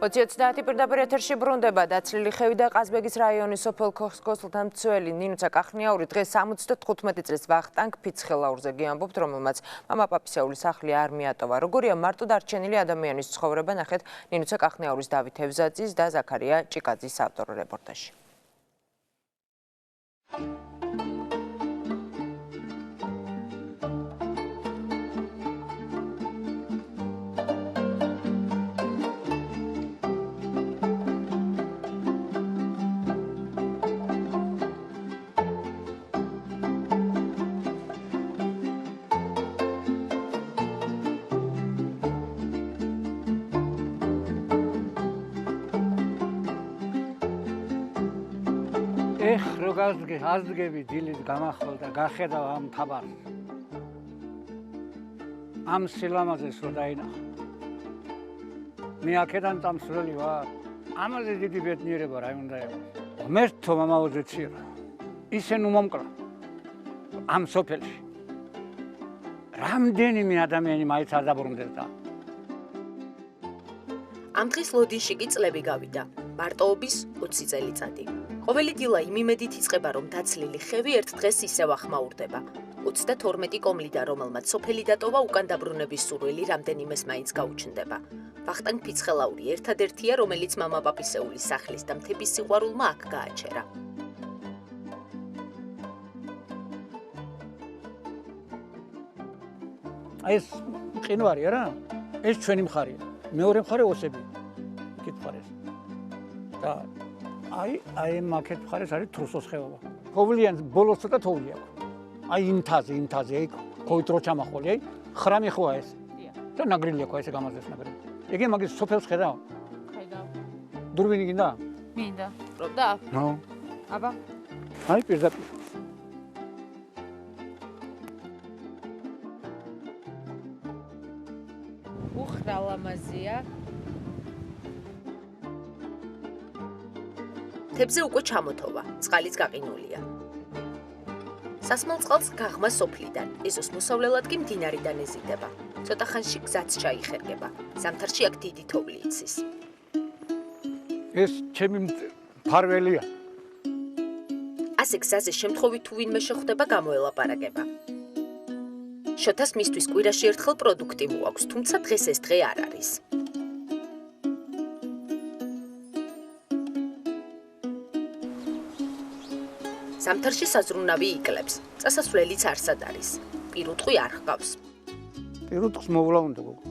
20-30 პირდაპირ ეთერში ბრუნდება დაცლილი ხევი და ყაზბეგის რაიონის სოფელ ქოსლთანმცველი ნინუცა კახნიაური დღეს 75 წლის ვახტანგ ფიცხელაურზე გიამბობთ, რომელმაც მამა პაპისეულის სახლი არ მიატოვა. როგორია მარტო დარჩენილი ადამიანის ცხოვრება, ნახეთ ნინუცა კახნიაურის დავით ევზაძის და ზაქარია ჭიკაძის ავტორ რეპორტაჟში. გაზგები დილით გამახვალ და გახედავ ამ თაბარს. ამ სილამაზეს რო დაინახო. მე აქედან წამსვლელი ვარ. ამაზე დიდი ბედნიერება რა უნდა იყოს. ღმერთო მამაოზე ცირა. ისე ნუ მომკლა. ამ სოფელში. რამდენიმე ადამიანი მაინც არ დაბრუნდეს და. ამ დღის ლოდინში კი წლები გავიდა. მარტოობის 20 წელიწადი. ყოველი დილა იმ იმედით იწყება, რომ დაცლილი ხევი ერთ დღეს ისევ ახმაურდება. 32 კომლიდა, რომელმაც სოფელი დატოვა, უკან დაბრუნების სურვილი რამდენიმეს მაინც გაუჩნდება. ვახტანგ ფიცხელაური ერთადერთია, რომელიც მამა პაპისეულის სახლის და მთების სიყვარულმა აქ გააჩერა. ეს მყინვარია რა? ეს ჩვენი მხარეა. მეორე მხარე ოსები. იქით მხარეს. და აი მაკეთ მხარეს არის თრუსოს ხეობა. თოვლიან ბოლოს ცოტა თოვლი აქვს. აი ინთაზე, აი COVID რო ჩამახოლი, აი ხრამი ხოა ეს. და ნაგრილი აქვს ესე გამარჯვეს ნაგრილი. იგი მაგის სოფელს ხედავ? ხედავ. დურბინი გინდა? მინდა. პრობდა? ნო. აბა. აი პირდაპირ. უხრა ლამაზია. თებზე უკვე ჩამოთოვა, წყალიც გაყინულია. სასმელ წყალს გაღმა სოფლიდან, ეზოს მოსავლელად კი მდინარიდან ეზიდება. ცოტა ხანში გზაც ჩაიხერგება. ზამთარში აქ დიდი თოვლი იცის. ეს ჩემი ფარველია. ასე გზაზე შემთხვევით თუ ვინმე შეხვდება, გამოელაპარაკება. შოთას მისთვის კვირაში ერთხელ პროდუქტი მოაქვს, თუმცა დღეს ეს დღე არ არის. ზამთარში საზრუნავი იკლებს, წასასვლელიც არსად არის. პირუტყვი არ ჰყავს. პირუტყვს მოვლა უნდა გოგო.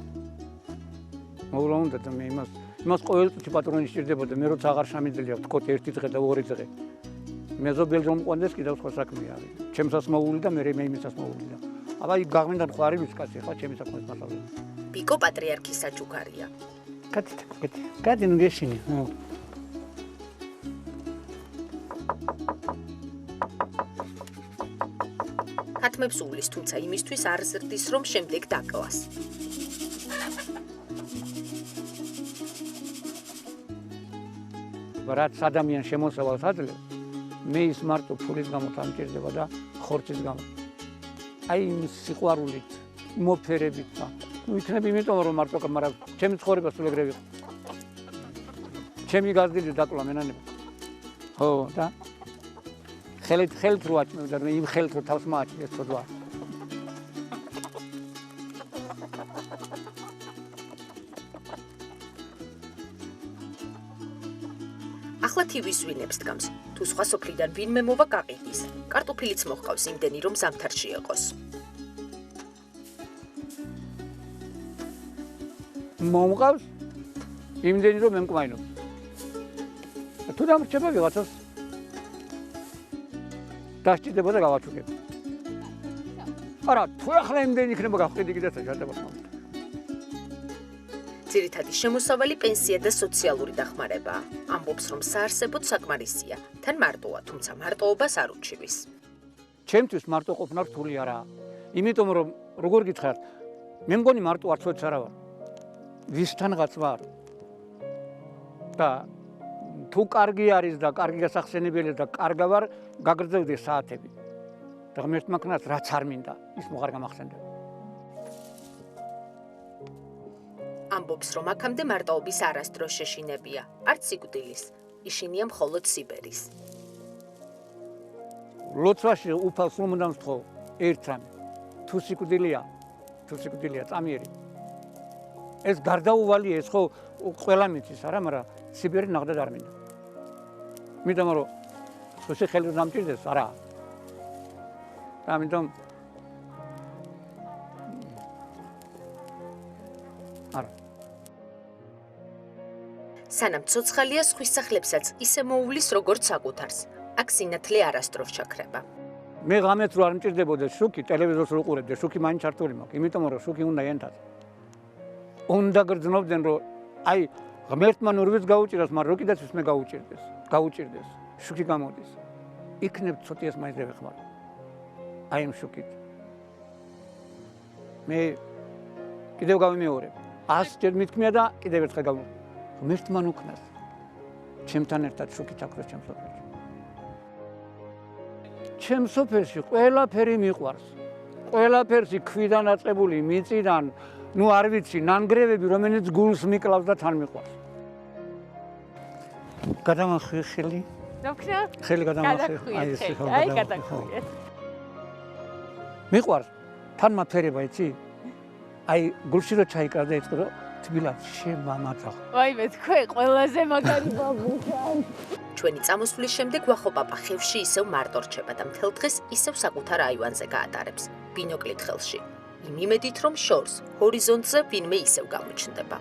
მოვლა უნდა და მე იმას ყოველწუთი პატრონი სჭირდებოდა, მე როცა აღარ შემიძლია ვთქოთ ერთი დღე და ორი დღე. მეზობელს რომ მყონდეს კიდევ სხვა საქმე არის. ჩემსაც მოული და მე იმისას მოული და. აბა იქ გაღმენდან ხო არის ვისკაცი ხა ჩემი საქმის მასალები. ბიკო პატრიარქის საჩუქარია. კადი ნუ გეშინი. ხათმებს უვლის, თუმცა იმისთვის არ ზრდის, რომ შემდეგ დაკლას. რაც ადამიანს შემოსავალს აძლევს, მე ის მარტო ფულის გამო დამჭირდება და ხორცის გამო. აი სიყვარულით, მოფერებით და იქნებ იმიტომ რომ მარტო მაგრამ ჩემი ცხოვრება სულ ეგრევე იყო. ჩემი გაზრდილი დაკლა მენანება. ხო და ხელით რო აჭმევდა და იმ ხელით რო თავს მააჭდეს თქო. ახლა თივის ვინებს დგამს. თუ სხვა სოფლიდან ვინმე მოვა გაყიდის. კარტოფილიც მოჰყავს იმდენი რომ ზამთარში იყოს. მომყავს იმდენი რომ მემკმაინობს. თუ დამრჩება ვიღაცას დასჭირდება და გავაჩუქებ. არა, თუ ახლა იმდენი იქნება გავყიდი კიდეც შეჭდება. ძირითადი შემოსავალი პენსია და სოციალური დახმარებაა. ამბობს რომ საარსებოდ საკმარისია. თან მარტოა, თუმცა მარტოობას არ უჩივის. ჩემთვის მარტო ყოფნა რთული არაა. იმიტომ რომ როგორ გითხართ, მე მგონი მარტო არცოც არა ვარ. ვისთანღაც ვარ. და თუ კარგი არის და კარგი გასახსენებელი და კარგა ვარ, გაგრძელდეს საათები. და ღმერთმა ქნას რაც არ მინდა, ის მოღარ გამახსენდება. ამბობს, რომ აქამდე მარტოობის არასდროს შეშინებია, არც სიკვდილის, იშინია მხოლოდ სიბერის. ლოცვაში უფალს რომ უნდა მსთხოვ ერთ რამე. თუ სიკვდილია წამიერი. ეს გარდაუვალია, ეს ხო ყველა მიცის არა, მაგრამ სიბერი ნახდად არ მინდა. მითხრა რომ ხოსე ხელი დამჭირდეს არა. ამიტომ არა. სანამ ცოცხალია სხვის სახლებსაც ისე მოუვლის როგორც საკუთარს. აქ სინათლე არასდროს ჩაქრება. მე ღამეთ რო არ მჭირდებოდა შუქი, ტელევიზორს რო უყურებდი, შუქი მაინც ჩართული მაქვს, იმიტომ რომ შუქი უნდა ენთად. უნდა გრძნობდნენ რომ აი ღმერთმა ნურვიც გაუჭირას, მაგრამ რო კიდეც მე გაუჭირდეს. შუქი გამოდის. იქნებ ცოტიას მაინც ვეხმარ. აი ამ შუქით. მე კიდევ გავიმეორებ. 100 ჯერ მithქმია და კიდევ ერთხელ გავიმეორებ. ღმერთმა უკნას. ჩემთან ერთად შუქი ჩაქრეს ჩემს სოფელში. ჩემს სოფელში ყველაფერი მიყვარს. ყველაფერში ქვიდან აწებული, მიწიდან, ნუ არ ვიცი, ნანგრევები, რომელიც გულს მიკლავს და თან მიყვარს. გადამახე ხელი. დოქნა? ხელი გადამახე. აი ეს აი გადახვიე. მიყვარს. თან მაფერება, იცი? აი გულში რო ჩაიკრა და ეწყო, თბილად შემამაძახ. ვაიმე, თქვენ ყველაზე მაგარი ბაბუქან. ჩვენი წამოსვლის შემდეგ ვახო-პაპა ხევში ისევ მარტო რჩება და მთელ დღეს ისევ საკუთარ აივანზე გაატარებს, ბინოკლით ხელში. იმ იმედით, რომ შორს, ჰორიზონტზე ვინმე ისევ გამოჩნდება.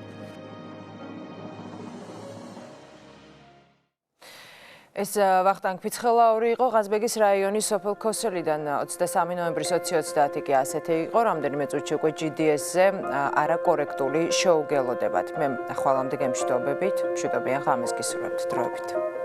ეს ვახტანგ ფიცხელაური იყო ყაზბეგის რაიონის სოფელ ქოსელიდან 23 ნოემბრის 20:30 კი ასეთი იყო. რამდენიმე წუთში უკვე GDS-ზე არაკორექტული შოუ გელოდებათ. მე ხვალამდე გემშვიდობებით, მშვიდობიან ღამეს გისურვებთ დროებით.